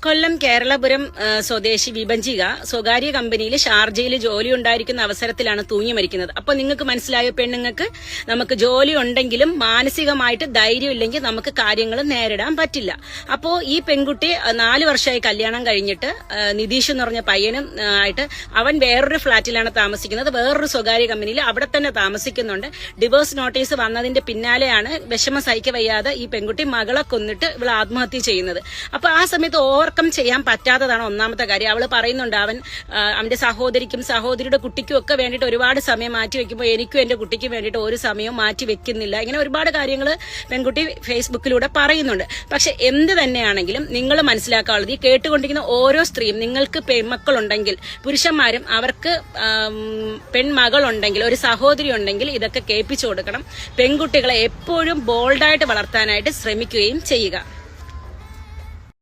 കൊല്ലം കേരളപുരം സ്വദേശി വിഭജിക സ്വകാര്യ കമ്പനിയിൽ ഷാർജയിൽ ജോലി ഉണ്ടായിരിക്കുന്ന അവസരത്തിലാണ് തൂങ്ങി മരിക്കുന്നത്. അപ്പൊ നിങ്ങൾക്ക് മനസ്സിലായോ, പെണ്ണുങ്ങൾക്ക് നമുക്ക് ജോലി ഉണ്ടെങ്കിലും മാനസികമായിട്ട് ധൈര്യം ഇല്ലെങ്കിൽ നമുക്ക് കാര്യങ്ങൾ നേരിടാൻ പറ്റില്ല. അപ്പോ ഈ പെൺകുട്ടി 4 വർഷമായി കല്യാണം കഴിഞ്ഞിട്ട് നിതീഷ് എന്ന് പറഞ്ഞ പയ്യനും ആയിട്ട് അവൻ വേറൊരു ഫ്ളാറ്റിലാണ് താമസിക്കുന്നത്, വേറൊരു സ്വകാര്യ കമ്പനിയിൽ അവിടെ തന്നെ താമസിക്കുന്നുണ്ട്. ഡിവോഴ്സ് നോട്ടീസ് വന്നതിന്റെ പിന്നാലെയാണ് വിഷമം സഹിക്ക വയ്യാതെ ഈ പെൺകുട്ടി മകളെ കൊന്നിട്ട് ഇവൾ ആത്മഹത്യ ചെയ്യുന്നത്. അപ്പൊ ആ സമയത്ത് ഓവർകം ചെയ്യാൻ പറ്റാത്തതാണ് ഒന്നാമത്തെ കാര്യം. അവള് പറയുന്നുണ്ട് അവന്റെ സഹോദരിക്കും സഹോദരിയുടെ കുട്ടിക്കും ഒക്കെ വേണ്ടിയിട്ട് ഒരുപാട് സമയം മാറ്റി വെക്കുമ്പോൾ എനിക്കും എന്റെ കുട്ടിക്കും വേണ്ടിയിട്ട് ഒരു സമയവും മാറ്റി വെക്കുന്നില്ല. ഇങ്ങനെ ഒരുപാട് കാര്യങ്ങൾ പെൺകുട്ടി ഫേസ്ബുക്കിലൂടെ പറയുന്നുണ്ട്. പക്ഷെ എന്ത് തന്നെയാണെങ്കിലും നിങ്ങൾ മനസ്സിലാക്കാനുള്ളത്, ഈ കേട്ടുകൊണ്ടിരിക്കുന്ന ഓരോ സ്ത്രീയും, നിങ്ങൾക്ക് പെൺമക്കളുണ്ടെങ്കിൽ പുരുഷന്മാരും അവർക്ക് പെൺമകളുണ്ടെങ്കിൽ ഒരു സഹോദരി ഉണ്ടെങ്കിൽ ഇതൊക്കെ കേൾപ്പിച്ചു കൊടുക്കണം. പെൺകുട്ടികളെ എപ്പോഴും ബോൾഡായിട്ട് വളർത്താനായിട്ട് ശ്രമിക്കുകയും ചെയ്യുക.